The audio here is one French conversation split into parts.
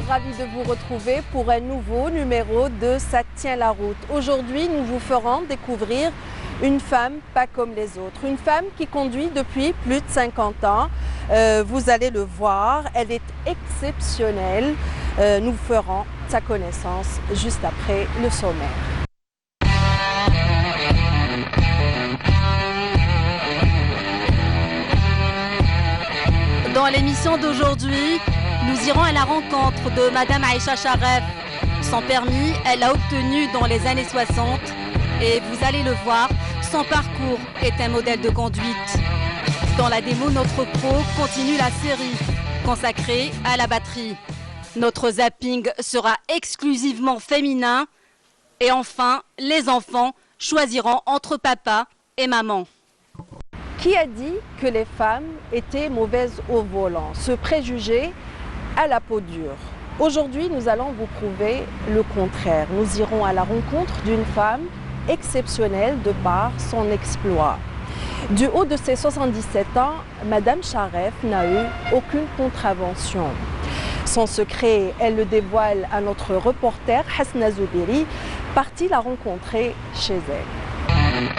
ravie de vous retrouver pour un nouveau numéro de Ça tient la route. Aujourd'hui, nous vous ferons découvrir une femme pas comme les autres. Une femme qui conduit depuis plus de 50 ans. Vous allez le voir, elle est exceptionnelle. Nous ferons sa connaissance juste après le sommaire. Dans l'émission d'aujourd'hui, nous irons à la rencontre de Madame Aïcha Sharef. Son permis, elle l'a obtenu dans les années 60 et vous allez le voir, son parcours est un modèle de conduite. Dans la démo, notre pro continue la série consacrée à la batterie. Notre zapping sera exclusivement féminin. Et enfin, les enfants choisiront entre papa et maman. Qui a dit que les femmes étaient mauvaises au volant? Ce préjugé à la peau dure. Aujourd'hui, nous allons vous prouver le contraire. Nous irons à la rencontre d'une femme exceptionnelle de par son exploit. Du haut de ses 77 ans, Madame Sharef n'a eu aucune contravention. Son secret, elle le dévoile à notre reporter Hasna Zoubiri, parti la rencontrer chez elle.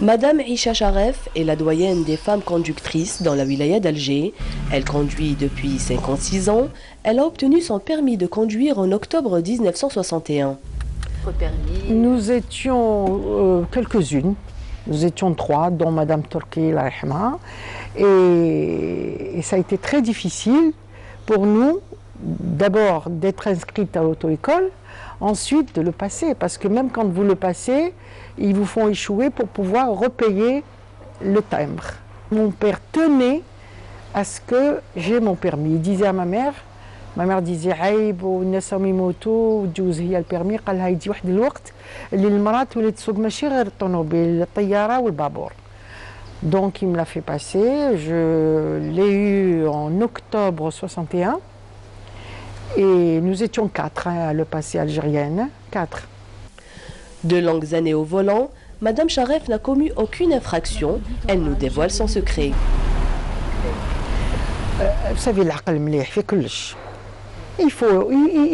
Madame Aïcha Sharef est la doyenne des femmes conductrices dans la wilaya d'Alger. Elle conduit depuis 56 ans. Elle a obtenu son permis de conduire en octobre 1961. Nous étions quelques-unes. Nous étions 3, dont Madame Torki, la Rahma. Et ça a été très difficile pour nous, d'abord d'être inscrite à l'auto-école, ensuite de le passer. Parce que même quand vous le passez, ils vous font échouer pour pouvoir repayer le timbre. Mon père tenait à ce que j'ai mon permis. Il disait à ma mère disait عيب والناس راهم يموتوا وتجوز هي البيرمي قال لها يجي واحد الوقت اللي المراه تولي تسوق ماشي غير الطوموبيل الطياره والبابور. Donc il me l'a fait passer, je l'ai eu en octobre 61 et nous étions 4 à le passer, algérienne, 4. De longues années au volant, Madame Sharef n'a commis aucune infraction. Elle nous dévoile son secret. Vous savez, l'aql mlih fi kulch. Il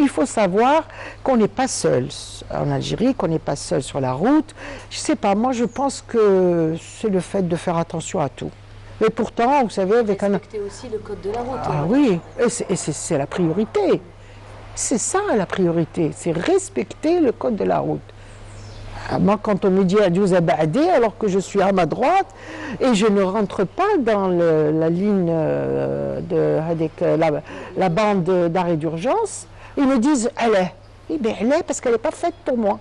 faut savoir qu'on n'est pas seul en Algérie, qu'on n'est pas seul sur la route. Je ne sais pas, moi je pense que c'est le fait de faire attention à tout. Mais pourtant, vous savez, avec respecter aussi le code de la route. Ah oui, et c'est la priorité. C'est ça la priorité, c'est respecter le code de la route. Moi, quand on me dit adieu à Baadé, alors que je suis à ma droite et je ne rentre pas dans la ligne la bande d'arrêt d'urgence, ils me disent allez. Eh bien, allez, parce qu'elle n'est pas faite pour moi.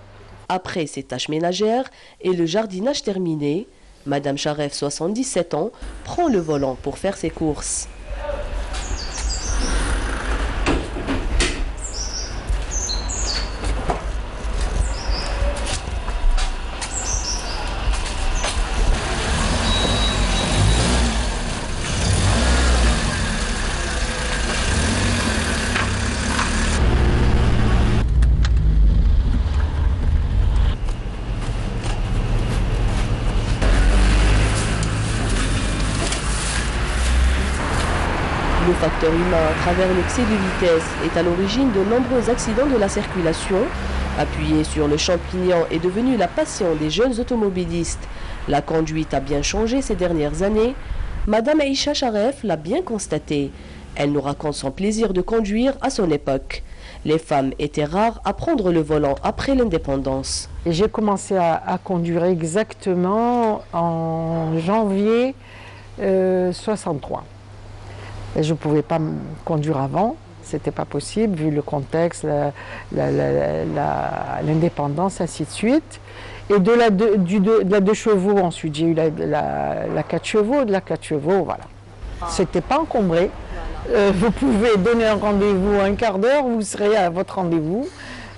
Après ses tâches ménagères et le jardinage terminé, Madame Sharef, 77 ans, prend le volant pour faire ses courses. Le facteur humain à travers l'excès de vitesse est à l'origine de nombreux accidents de la circulation. Appuyé sur le champignon est devenu la passion des jeunes automobilistes. La conduite a bien changé ces dernières années. Madame Aïcha Sharef l'a bien constaté. Elle nous raconte son plaisir de conduire à son époque. Les femmes étaient rares à prendre le volant après l'indépendance. J'ai commencé à conduire exactement en janvier 63. Et je ne pouvais pas conduire avant, ce n'était pas possible vu le contexte, l'indépendance, ainsi de suite. Et de la 2 chevaux, ensuite j'ai eu la 4 chevaux, de la 4 chevaux, voilà. C'était pas encombré. Vous pouvez donner un rendez-vous un quart d'heure, vous serez à votre rendez-vous.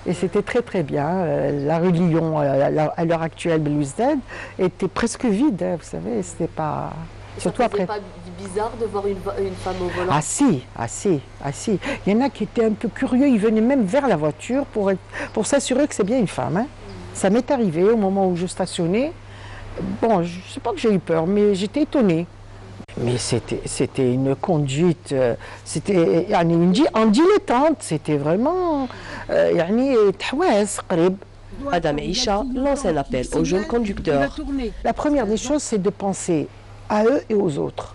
Et c'était très très bien. La rue Lyon, à l'heure actuelle, Belouizdad, était presque vide, hein, vous savez, c'était pas... Surtout après. Pas bizarre de voir une femme au volant? Ah si. Il y en a qui étaient un peu curieux, ils venaient même vers la voiture pour s'assurer que c'est bien une femme. Hein. Ça m'est arrivé au moment où je stationnais. Bon, je ne sais pas que j'ai eu peur, mais j'étais étonnée. Mais c'était une conduite, c'était en dilettante, c'était vraiment Madame Aïcha lance un appel aux jeunes conducteurs. La première des choses, c'est de penser à eux et aux autres.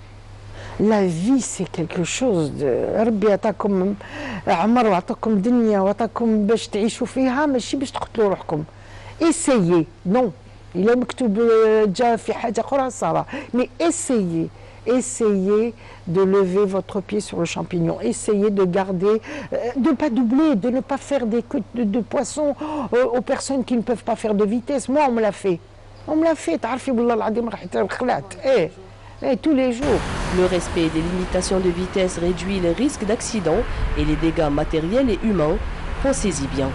La vie, c'est quelque chose de... ربي يعطاكم عمر ويعطاكم دنيا ويعطاكم باش تعيشوا فيها ماشي باش تقتلوا روحكم. Essayez, non. Il est مكتوب جا في حاجة أخرى صار. Mais essayez de lever votre pied sur le champignon. Essayez de garder, de ne pas doubler, de ne pas faire des queues de poisson aux personnes qui ne peuvent pas faire de vitesse. Moi, on me l'a fait. On me l'a fait. Tous les jours. Le respect des limitations de vitesse réduit les risques d'accident et les dégâts matériels et humains. Pensez-y bien.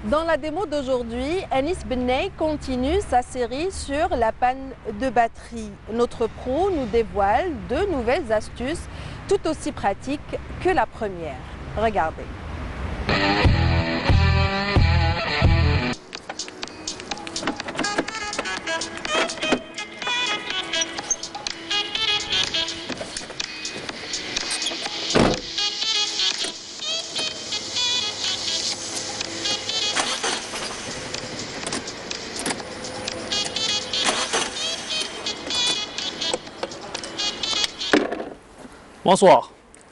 Dans la démo d'aujourd'hui, Anis Benay continue sa série sur la panne de batterie. Notre pro nous dévoile deux nouvelles astuces tout aussi pratiques que la première. Regardez. Bonsoir,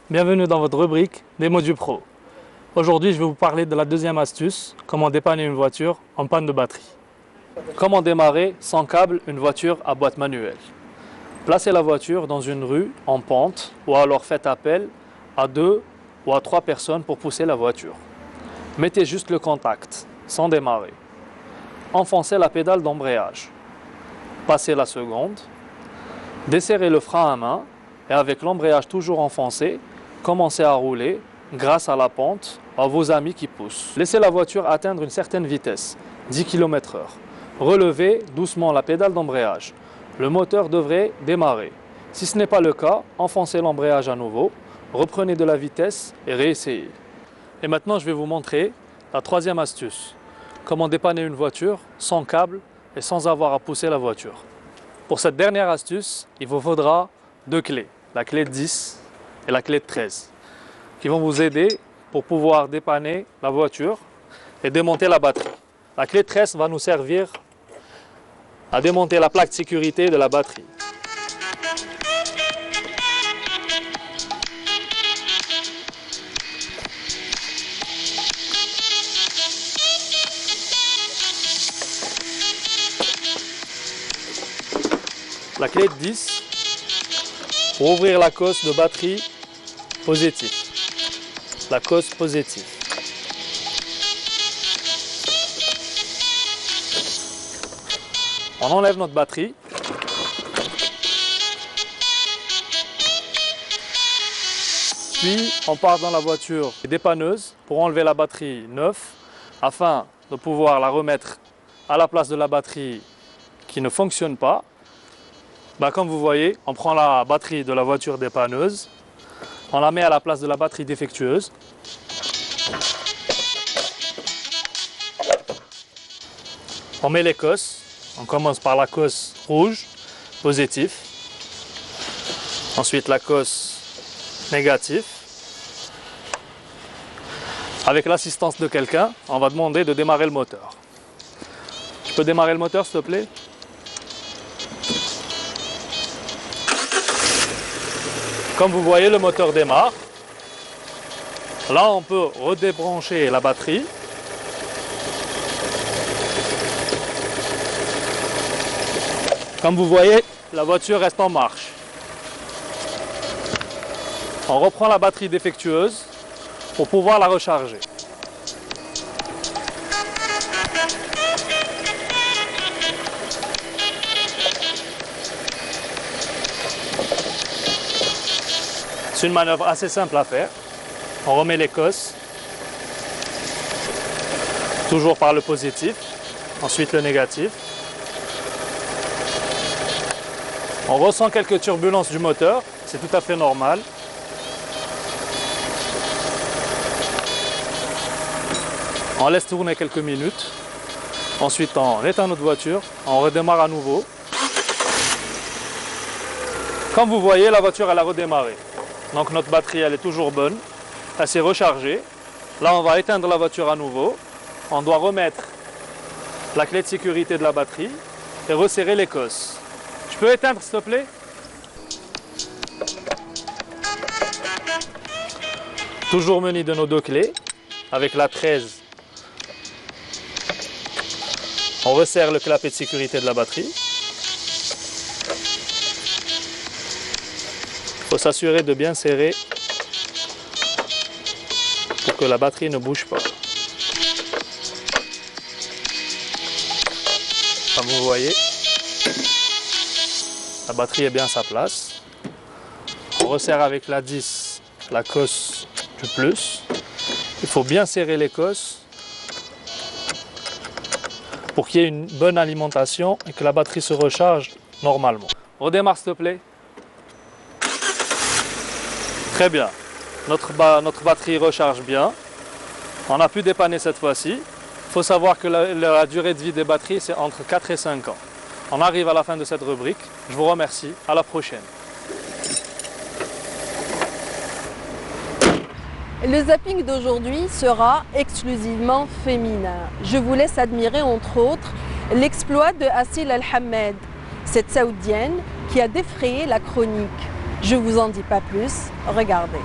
bienvenue dans votre rubrique Démo du Pro. Aujourd'hui, je vais vous parler de la deuxième astuce, comment dépanner une voiture en panne de batterie. Comment démarrer sans câble une voiture à boîte manuelle. Placez la voiture dans une rue en pente ou alors faites appel à 2 ou à 3 personnes pour pousser la voiture. Mettez juste le contact, sans démarrer. Enfoncez la pédale d'embrayage. Passez la seconde. Desserrez le frein à main. Et avec l'embrayage toujours enfoncé, commencez à rouler grâce à la pente, à vos amis qui poussent. Laissez la voiture atteindre une certaine vitesse, 10 km/h. Relevez doucement la pédale d'embrayage. Le moteur devrait démarrer. Si ce n'est pas le cas, enfoncez l'embrayage à nouveau, reprenez de la vitesse et réessayez. Et maintenant, je vais vous montrer la troisième astuce. Comment dépanner une voiture sans câble et sans avoir à pousser la voiture. Pour cette dernière astuce, il vous faudra 2 clés, la clé de 10 et la clé de 13, qui vont vous aider pour pouvoir dépanner la voiture et démonter la batterie. La clé de 13 va nous servir à démonter la plaque de sécurité de la batterie. La clé de 10 pour ouvrir la cosse de batterie positive. La cosse positive. On enlève notre batterie. Puis on part dans la voiture dépanneuse pour enlever la batterie neuve afin de pouvoir la remettre à la place de la batterie qui ne fonctionne pas. Comme vous voyez, on prend la batterie de la voiture dépanneuse, on la met à la place de la batterie défectueuse. On met les cosses, on commence par la cosse rouge, positive. Ensuite la cosse négative. Avec l'assistance de quelqu'un, on va demander de démarrer le moteur. Tu peux démarrer le moteur s'il te plaît ? Comme vous voyez, le moteur démarre. Là, on peut redébrancher la batterie. Comme vous voyez, la voiture reste en marche. On reprend la batterie défectueuse pour pouvoir la recharger. C'est une manœuvre assez simple à faire. On remet les cosses, toujours par le positif, ensuite le négatif. On ressent quelques turbulences du moteur, c'est tout à fait normal. On laisse tourner quelques minutes. Ensuite, on éteint notre voiture, on redémarre à nouveau. Comme vous voyez, la voiture elle a redémarré. Donc notre batterie elle est toujours bonne, elle s'est rechargée. Là, on va éteindre la voiture à nouveau. On doit remettre la clé de sécurité de la batterie et resserrer les cosses. Je peux éteindre s'il te plaît? Toujours muni de nos deux clés, avec la 13. On resserre le clapet de sécurité de la batterie. Il faut s'assurer de bien serrer pour que la batterie ne bouge pas. Comme vous voyez, la batterie est bien à sa place. On resserre avec la 10 la cosse du plus. Il faut bien serrer les cosses pour qu'il y ait une bonne alimentation et que la batterie se recharge normalement. Redémarre s'il te plaît. Très bien. Notre batterie recharge bien. On a pu dépanner cette fois-ci. Il faut savoir que la durée de vie des batteries, c'est entre 4 et 5 ans. On arrive à la fin de cette rubrique. Je vous remercie. À la prochaine. Le zapping d'aujourd'hui sera exclusivement féminin. Je vous laisse admirer entre autres l'exploit de Assil Al-Hamed, cette saoudienne qui a défrayé la chronique. Je vous en dis pas plus, regardez.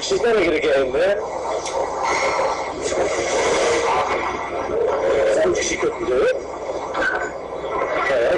She's never gonna get in there. So she couldn't do it. Okay.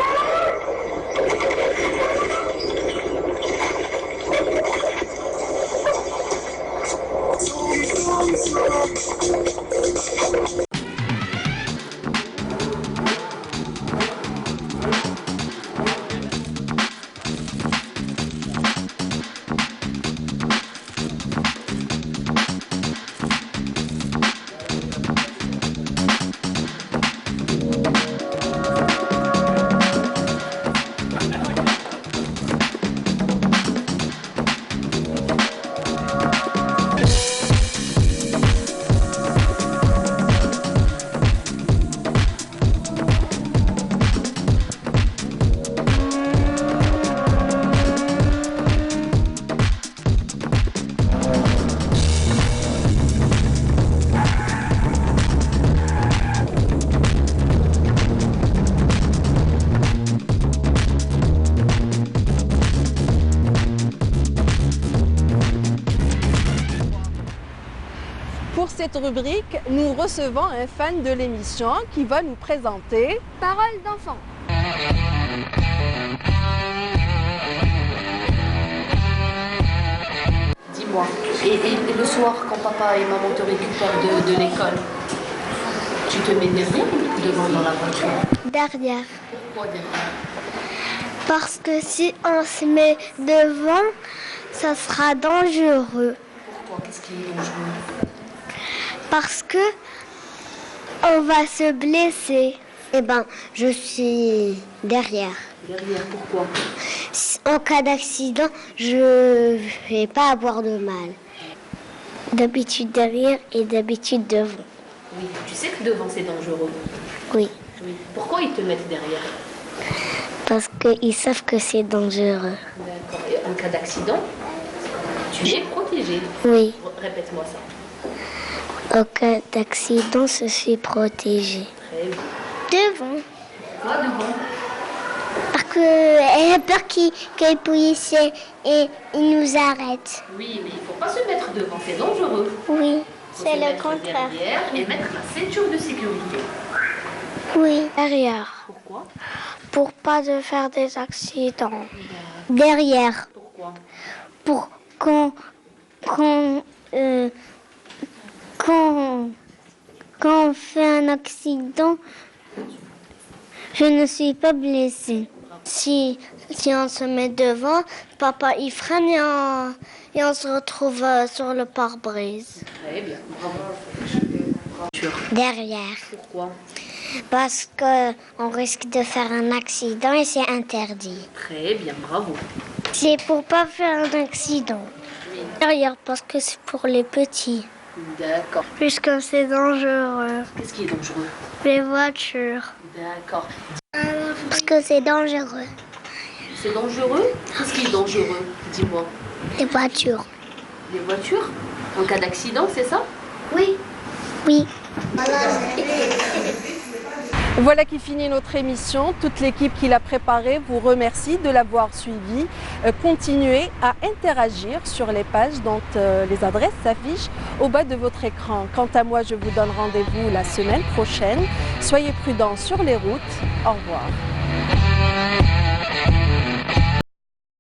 Pour cette rubrique, nous recevons un fan de l'émission qui va nous présenter Parole d'enfant. Dis-moi, et le soir, quand papa et maman te récupèrent de l'école, tu te mets derrière ou devant dans la voiture? Derrière. Pourquoi derrière? Parce que si on se met devant, ça sera dangereux. Pourquoi? Qu'est-ce qui est dangereux? Parce que on va se blesser. Eh ben, je suis derrière. Derrière, pourquoi? En cas d'accident, je vais pas avoir de mal. D'habitude derrière et d'habitude devant. Oui, tu sais que devant c'est dangereux. Oui, Oui. Pourquoi ils te mettent derrière? parce qu'ils savent que c'est dangereux. D'accord. cas d'accident, tu es protégé. Oui. Répète-moi ça. Au cas d'accident, je suis protégée. Très bien. Devant. Quoi devant? Parce qu'elle a peur qu'il puisse et il nous arrête. Oui, mais il ne faut pas se mettre devant, c'est dangereux. Oui, Faut c'est se le mettre contraire. derrière et mettre la ceinture de sécurité. Oui, derrière. Pourquoi? Pour pas de faire des accidents. Derrière. Pourquoi? Pour quand on fait un accident, je ne suis pas blessée. Si on se met devant, papa il freine et on se retrouve sur le pare-brise. Très bien, bravo. Derrière. Pourquoi? Parce qu'on risque de faire un accident et c'est interdit. Très bien, bravo. C'est pour pas faire un accident. Derrière, parce que c'est pour les petits. D'accord. Puisque c'est dangereux. Qu'est-ce qui est dangereux? Les voitures. D'accord. Parce que c'est dangereux. C'est dangereux? Qu'est-ce qui est dangereux? Dis-moi. Les voitures. Les voitures? En cas d'accident, c'est ça? Oui. Oui. Voilà qui finit notre émission. Toute l'équipe qui l'a préparée vous remercie de l'avoir suivi. Continuez à interagir sur les pages dont les adresses s'affichent au bas de votre écran. Quant à moi, je vous donne rendez-vous la semaine prochaine. Soyez prudents sur les routes. Au revoir.